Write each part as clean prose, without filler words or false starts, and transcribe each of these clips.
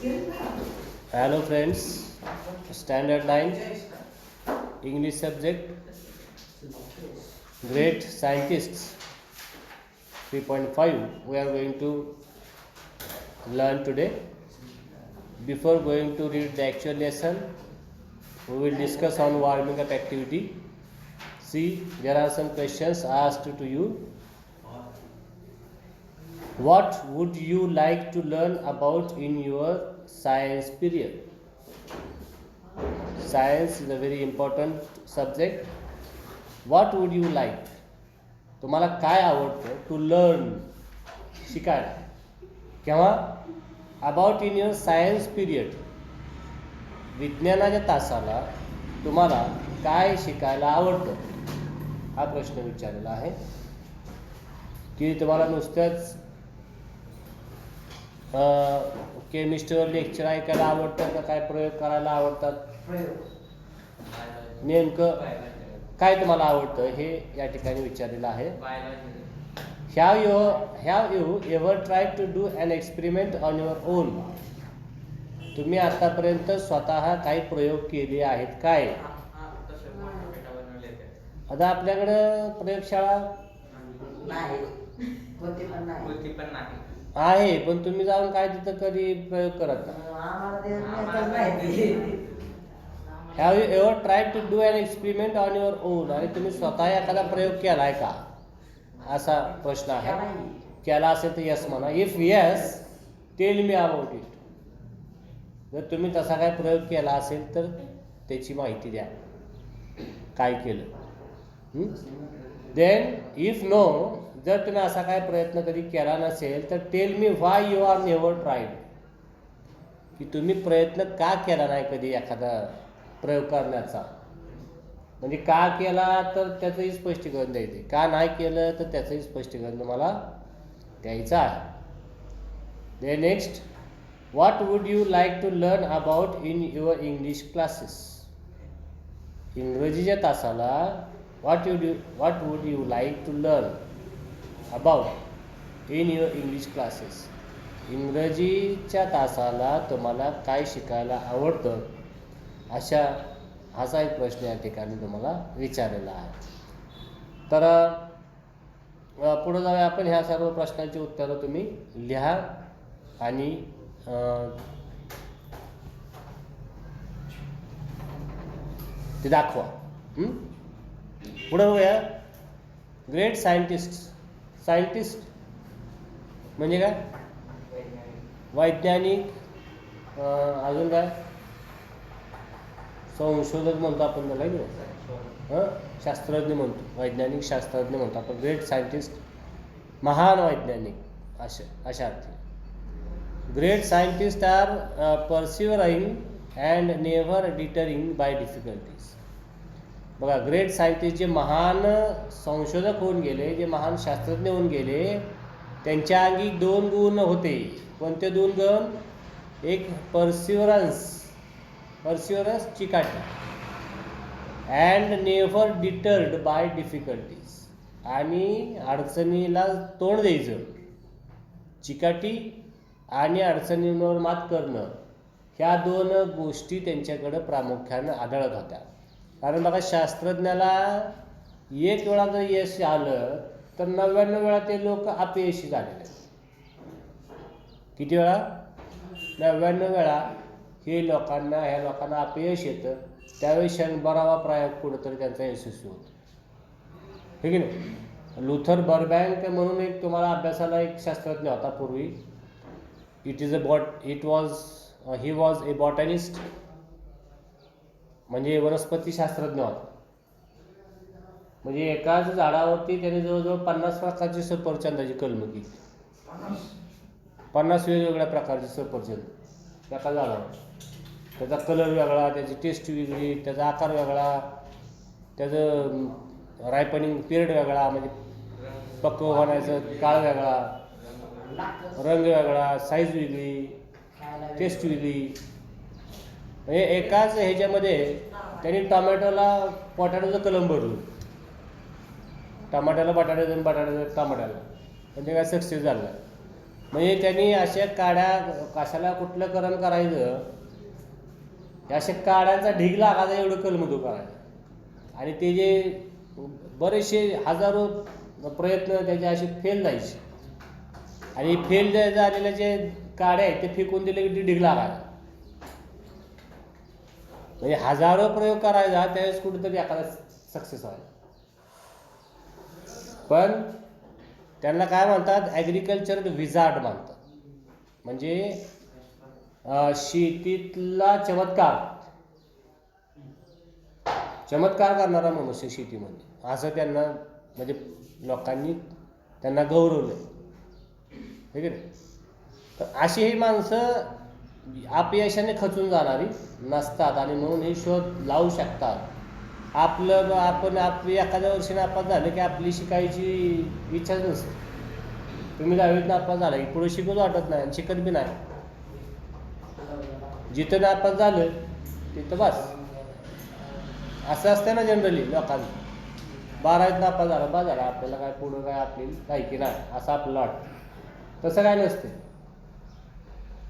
Hello friends, Standard 9 English subject, Great Scientists 3.5 we are going to learn today. Before going to read the actual lesson, we will discuss on warming up activity. See, there are some questions asked to you. What would you like to learn about in your science period? Science is a very important subject. What would you like? तुम्हाला काय आवडतं to learn शिकायला केव्हा about in your science period विज्ञानाच्या तासाला तुम्हाला काय शिकायला आवडतं हा प्रश्न विचारलेला आहे की तुम्हाला नुसतंच केमिस्ट्रीवर लेक्चर ऐकायला आवडतं का काय प्रयोग करायला आवडतात नेमकं काय तुम्हाला आवडतं हे या ठिकाणी विचारलेलं आहे. Have you ever try to do an experiment on your own? तुम्ही आतापर्यंत स्वतः काही प्रयोग केले आहेत काय? आता आपल्याकडं प्रयोगशाळा आहे पण तुम्ही जाऊन काय तिथं कधी प्रयोग करत नाही. Have you ever try to do an experiment on your own? आणि तुम्ही स्वतः एखादा प्रयोग केला आहे का असा प्रश्न आहे. केला असेल तर यस म्हणा. If yes tell me about it. जर तुम्ही तसा काय प्रयोग केला असेल तर त्याची माहिती द्या काय केलं. देन इफ नो, जर तुम्ही असा काय प्रयत्न कधी केला नसेल तर tell me why you are never tried. की तुम्ही प्रयत्न का केला नाही कधी एखादा प्रयोग करण्याचा, म्हणजे का केला तर त्याचंही स्पष्टीकरण द्यायचं, का नाही केलं तर त्याचंही स्पष्टीकरण तुम्हाला द्यायचं आहे. The next, what would you like to learn about in your English classes? इंग्रजीच्या तासाला what would you like to learn about in your English classes? इंग्रजीच्या तासाला तुम्हाला काय शिकायला आवडतं असा एक प्रश्न या ठिकाणी तुम्हाला विचारलेला आहे. तर पुढे जाऊया आपण. ह्या सर्व प्रश्नांची उत्तरं तुम्ही लिहा आणि ते दाखवा. पुढे जाऊया. ग्रेट सायंटिस्ट म्हणजे काय? वैज्ञानिक. अजून काय? संशोधक म्हणतो आपण त्याला की शास्त्रज्ञ म्हणतो, वैज्ञानिक शास्त्रज्ञ म्हणतो आपण. ग्रेट सायंटिस्ट महान वैज्ञानिक अशा अर्थी. Great scientist are persevering and never deterring by difficulties. बघा, ग्रेट सायंटिस्ट जे महान संशोधक होऊन गेले, जे महान शास्त्रज्ञ होऊन गेले, त्यांच्या अंगी 2 गुण होते. कोणते 2 गुण? एक परसिव्हरन्स चिकाटी, and never deterred by difficulties, आणि अडचणीला तोंड द्यायचं. चिकाटी आणि अडचणींवर मात करणं, ह्या 2 गोष्टी त्यांच्याकडं प्रामुख्यानं आढळत होत्या. कारण बघा, शास्त्रज्ञाला 1 वेळा जर यश आलं तर 99 वेळा ते लोक अपयशी झालेले. किती वेळा? 99 वेळा ह्या लोकांना अपयश येतं. त्यावेळी 100वा प्रयोग कुठंतरी त्यांचा यशस्वी होतो, हे की नाही. लुथर बर्बँक म्हणून एक तुम्हाला अभ्यासाला एक शास्त्रज्ञ होता पूर्वी. ही वॉज ए बॉटनिस्ट, म्हणजे वनस्पती शास्त्रज्ञ होता. म्हणजे एकाच झाडावरती त्याने जवळजवळ 50 प्रकारची सफरचंदाची कलमं केली. 50 वेगवेगळ्या प्रकारची सफरचंद एका झाडावर. त्याचा कलर वेगळा, त्याची टेस्ट वेगळी, त्याचा आकार वेगळा, त्याचं रायपनिंग पिरियड वेगळा, म्हणजे पक्व होण्याचं काळ वेगळा, रंग वेगळा, साईज वेगळी, टेस्ट वेगळी. म्हणजे एकाच ह्याच्यामध्ये त्यांनी टोमॅटोला पोटॅटोचं कलम भरलं, टमाट्याला बटाट्याचं आणि बटाट्याचं टमाट्याला, म्हणजे काय सक्सेस झालं. म्हणजे त्यांनी अशा काड्या कशाला कुठलं करण करायचं, अशा काड्यांचा ढीग लागायचा एवढं कलमधू करायचं. आणि ते जे बरेचसे हजारो प्रयत्न त्याचे असे फेल जायचे. आणि फेल झालेल्या जे काड्या आहेत ते फेकून दिले की ते ढीग लागायचा. म्हणजे हजारो प्रयोग करायचा त्यावेळेस कुठेतरी एखादा सक्सेस व्हायला. पण त्यांना काय म्हणतात, ॲग्रिकल्चर विझार्ड म्हणतात. म्हणजे शेतीतला चमत्कार करणारा मनुष्य शेतीमध्ये, असं त्यांना म्हणजे लोकांनी त्यांना गौरवलं, ठीक आहे. तर अशी ही माणसं अपयशाने खचून जाणारी नसतात आणि म्हणून हे शोध लावू शकतात. आपण एखाद्या वर्षी नापास झालं की आपली शिकायची इच्छाच नसते. तुम्ही 10वीत नापास झाला की पुढे शिकूच वाटत नाही आणि शिकत बी नाही. जिथं नापास झालं तिथं बस, असं असतं ना जनरली लोकांचं. 12वीत नापास झाला बस झाला, आपल्याला काय पुढं काय आपली लायकी नाही असं आपल्याला वाटतं. तसं काय नसतं.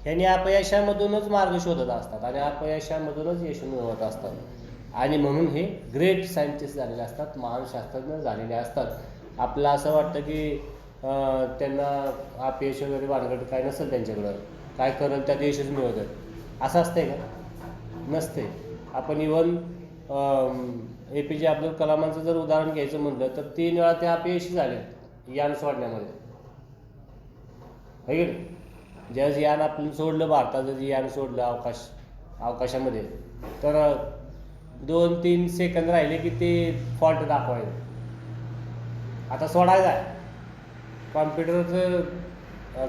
ह्यांनी अपयशामधूनच मार्ग शोधत असतात आणि अपयशामधूनच यश मिळवत असतात. आणि म्हणून हे ग्रेट सायंटिस्ट झालेले असतात, महान शास्त्रज्ञ झालेले असतात. आपलं असं वाटतं की त्यांना अपयश वगैरे भानगड काय नसेल, त्यांच्याकडं काय करेल त्यात यशच मिळवतात, असं असतंय का? नसते. आपण इव्हन APJ अब्दुल कलामांचं जर उदाहरण घ्यायचं म्हटलं तर 3 वेळा ते अपयशी झाले यान सोडण्यामध्ये, आहे की. ज्यावेळेस यान आपण सोडलं, भारताचं जे यान सोडलं अवकाशामध्ये, तर 2-3 सेकंद राहिले की ते फॉल्ट दाखवायचं. आता सोडायचं आहे, कॉम्प्युटरचं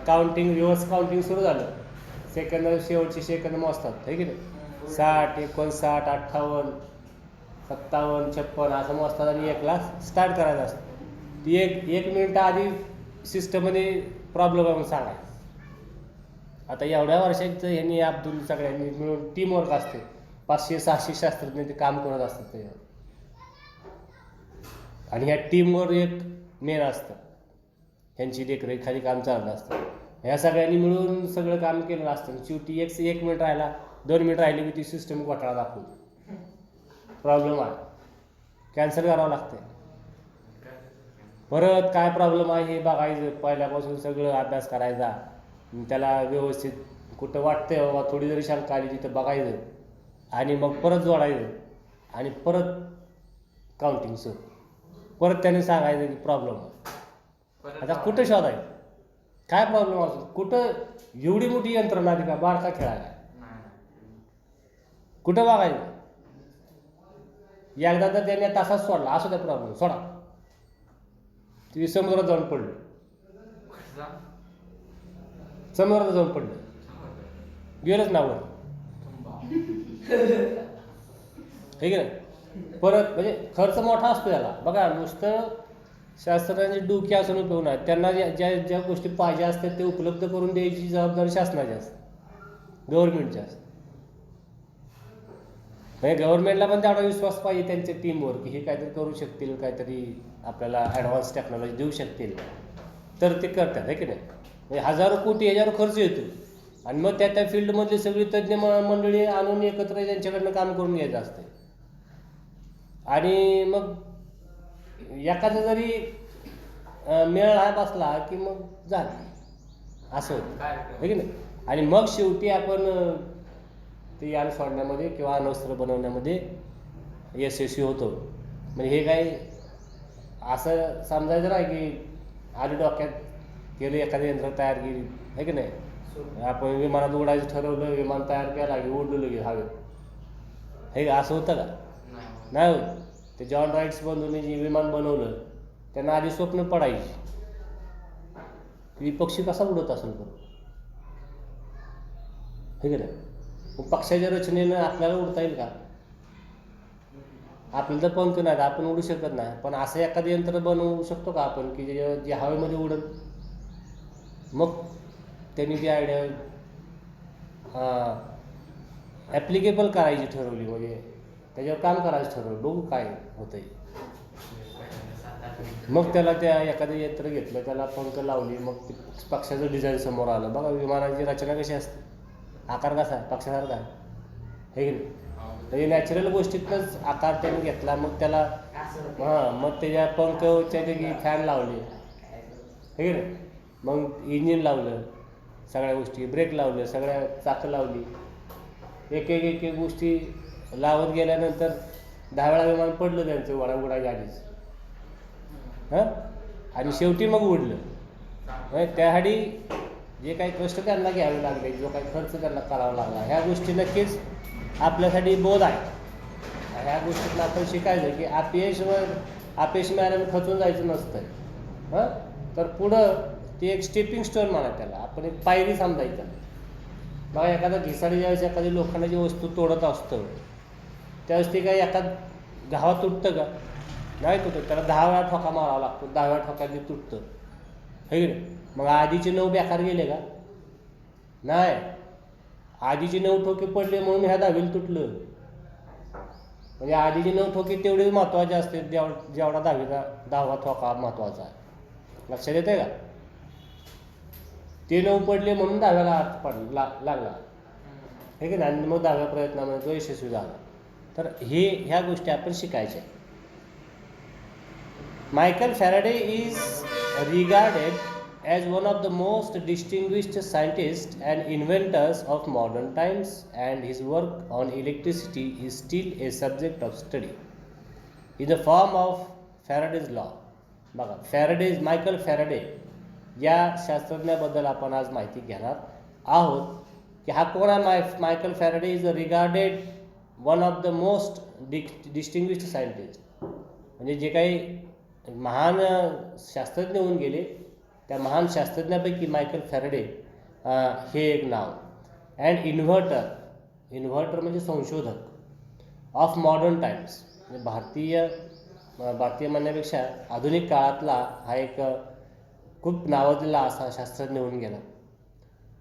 काउंटिंग, रिव्हर्स काउंटिंग सुरू झालं, सेकंद शेवटचे सेकंद मोजतात, आहे की नाही. 60, 59, 58, 57, 56 असं मोजतात आणि 1ला स्टार्ट करायचं असतं. ती एक मिनिट आधी सिस्टममध्ये प्रॉब्लेम आहे म्हणून सांगायचं. आता एवढ्या वर्षाचं ह्यांनी अब्दुल सगळ्यांनी मिळून टीमवर्क असते, 500-600 शास्त्रज्ञ ते काम करत असतात त्याच्यावर. आणि ह्या टीमवर एक मेन असतं, ह्यांची देखरेखीखाली काम चालत असतं. ह्या सगळ्यांनी मिळून सगळं काम केलं असतं. शेवटी 1 मिनिट राहिला, 2 मिनिट राहिली की ती सिस्टम घोटाळा दाखवते, प्रॉब्लेम आहे, कॅन्सल करावं लागतं. परत काय प्रॉब्लेम आहे हे बघायचं, पहिल्यापासून सगळं अभ्यास करायचा, त्याला व्यवस्थित कुठं वाटतंय बाबा थोडी जरी शंका आली तिथं बघायचं आणि मग परत जोडायचं आणि परत काउंटिंग सुरू, परत त्याने सांगायचं की प्रॉब्लेम आहे. आता कुठं शोधायचं, काय प्रॉब्लेम असतो, कुठं एवढी मोठी यंत्रणा आली का बारका खेळायला, कुठं बघायचं. एकदा तर त्याने तासाच सोडला, असं त्या प्रॉब्लेम सोडा, ती समुद्रात जाऊन पडलं, समुद्रात जाऊन पडलं, गेलंच ना वर, ठीक आहे ना. परत म्हणजे खर्च मोठा असतो याला. बघा, नुसतं शास्त्रज्ञांची डोकी असून उपयोग नाही, त्यांना ज्या गोष्टी पाहिजे असतात ते उपलब्ध करून द्यायची जबाबदारी शासनाची असते, गव्हर्नमेंटची असते. म्हणजे गव्हर्नमेंटला पण तेवढा विश्वास पाहिजे त्यांच्या टीमवर की हे काहीतरी करू शकतील, काहीतरी आपल्याला ॲडव्हान्स टेक्नॉलॉजी देऊ शकतील, तर ते करतात, आहे की नाही. म्हणजे हजारो कोटी ह्याच्यावर खर्च येतो आणि मग त्या फील्डमधली सगळी तज्ज्ञ मंडळी आणून एकत्र त्यांच्याकडनं काम करून घ्यायचं असते. आणि मग एखादा जरी मेळ हा बसला की मग झालं, असं होतं, आहे की नाही. आणि मग शेवटी आपण ते यान सोडण्यामध्ये किंवा अण्वस्त्र बनवण्यामध्ये यशस्वी होतो. म्हणजे हे काही असं समजायचं नाही की आधी डोक्यात केलं, एखादी यंत्र तयार केली, आहे की नाही. आपण विमानात उडायचं ठरवलं, विमान तयार केला की उडलं लगेच हवेत, हे असं होतं का? नाही होत. ते जॉन राईट्स बंधूंनी जे विमान बनवलं त्यांना आधी स्वप्न पडायची की पक्षी कसा उडत असेल तर, हे की नाही. मग पक्षाच्या रचनेनं आपल्याला उडता येईल का? आपल्याला तर पंख नाही, आपण उडू शकत नाही. पण असं एखादं यंत्र बनवू शकतो का आपण की जे हवेमध्ये उडत. मग त्यांनी ती आयडिया ॲप्लिकेबल करायची ठरवली, म्हणजे त्याच्यावर काम करायचं ठरवलं, बघू काय होतंय. मग त्याला त्या एखादं यंत्र घेतलं, त्याला पंख लावली, मग ते पक्षाचं डिझाईन समोर आलं. बघा विमानाची रचना कशी असते, आकार कसा आहे, पक्षासारखा आहे हे की नाही. म्हणजे नॅचरल गोष्टीतनंच आकार त्याने घेतला, मग त्याला मग त्याच्या पंखच्या जागी फॅन लावले हे की नाही. मग इंजिन लावलं, सगळ्या गोष्टी ब्रेक लावलं, सगळ्या चाकं लावली, एक एक एक एक गोष्टी लावत गेल्यानंतर 10 वेळा विमान पडलं त्यांचं उडायच्या आधीच आणि शेवटी मग उडलं. त्यासाठी जे काही कष्ट त्यांना घ्यावे लागले, जो काही खर्च त्यांना करावा लागला, ह्या गोष्टी नक्कीच आपल्यासाठी बोध आहे. ह्या गोष्टीतून आपण शिकायचं की अपयश मिळाल्यानं खचून जायचं नसतं. तर पुढं ते एक स्टेपिंग स्टोन म्हणा, त्याला आपण एक पायरी समजायचं. बघा एखादा घिसाडी ज्यावेळेस एखादी लोखंडाची वस्तू तोडत असतं, त्यावेळेस ते काही एखाद घावा तुटतं का? नाही तुटत. त्याला 10 वेळा ठोका मारावा लागतो, 10 वेळा ठोक्याने तुटतं हे की नाही. मग आधीचे 9 बेकार गेले का? नाही, आधीचे 9 ठोके पडले म्हणून ह्या 10वीला तुटलं. म्हणजे आधीचे 9 ठोके तेवढेच महत्त्वाचे असते जेवढा 10वा ठोका महत्त्वाचा आहे. लक्षात येते का? ते 9 पडले म्हणून 10व्याला लागला हे की नाही, आणि मग 10व्या प्रयत्नामध्ये तो यशस्वी झाला. तर ह्या गोष्टी आपण शिकायच्या. Michael Faraday is regarded as one of the most distinguished scientists and inventors of modern times, and his work on electricity is still a subject of study in the form of Faraday's law. बघा, Michael Faraday या शास्त्रज्ञाबद्दल आपण आज माहिती घेणार आहोत की हा कोण आहे. Michael Faraday is regarded one of the most distinguished scientist. म्हणजे जे काही महान शास्त्रज्ञ होऊन गेले, त्या महान शास्त्रज्ञापैकी मायकल फॅराडे हे एक नाव. अँड इन्व्हर्टर म्हणजे संशोधक ऑफ मॉडर्न टाइम्स, म्हणजे भारतीय म्हणण्यापेक्षा आधुनिक काळातला हा एक खूप नावाजलेला असा शास्त्रज्ञ होऊन गेला.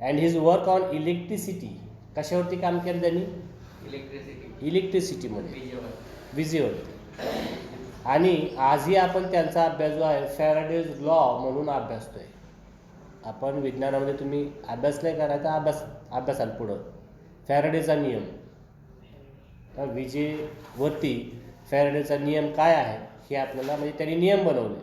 And his work on electricity, कशावरती काम केलं त्यांनी? इलेक्ट्रिसिटीमध्ये, विजेवरती. आणि आजही आपण त्यांचा अभ्यास जो आहे फॅराडेज लॉ म्हणून अभ्यासतोय. आपण विज्ञानामध्ये तुम्ही अभ्यास नाही करायचा, अभ्यासाल पुढं फॅराडेचा नियम, विजेवरती फॅराडेचा नियम काय आहे हे आपल्याला, म्हणजे त्यांनी नियम बनवले.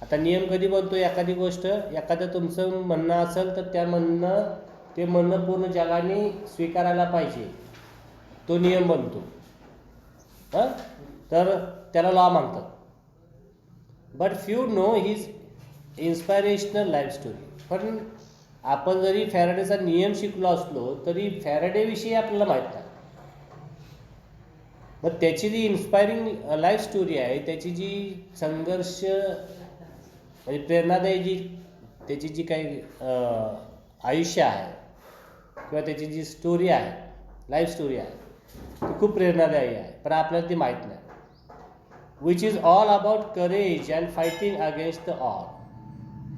आता नियम कधी बनतो? एखादी गोष्ट, एखादं तुमचं म्हणणं असेल तर ते म्हणणं पूर्ण जगाने स्वीकारायला पाहिजे, तो नियम बनतो. तर त्याला लॉ म्हणतात. But few know his inspirational life story. पण आपण जरी फॅराडेचा नियम शिकलो असलो तरी फॅराडेविषयी आपल्याला माहीत नाही. मग त्याची जी इन्स्पायरिंग लाईफ स्टोरी आहे, त्याची जी संघर्ष म्हणजे प्रेरणादायी त्याची जी काही आयुष्य आहे किंवा त्याची जी स्टोरी आहे, लाईफ स्टोरी आहे, ती खूप प्रेरणादायी आहे, पण आपल्याला ती माहीत नाही. Which is all about courage and fighting against the odd.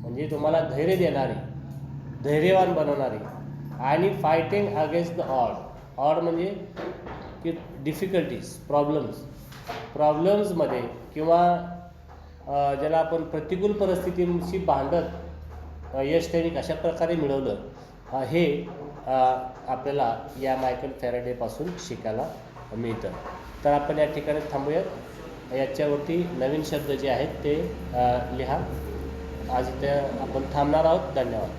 म्हणजे तुम्हाला धैर्य देणारी, धैर्यवान बनवणारी आणि फायटिंग अगेन्स्ट द ऑड म्हणजे की डिफिकल्टीज, प्रॉब्लेम्समध्ये किंवा ज्याला आपण प्रतिकूल परिस्थितीशी भांडत यश त्यांनी कशा प्रकारे मिळवलं हे आपल्याला या मायकल फॅराडेपासून शिकायला मिळतं. तर आपण या ठिकाणी थांबूयात. याच्यावरती नवीन शब्द जे आहेत ते लिहा. आज इथे आपण थांबणार आहोत. धन्यवाद.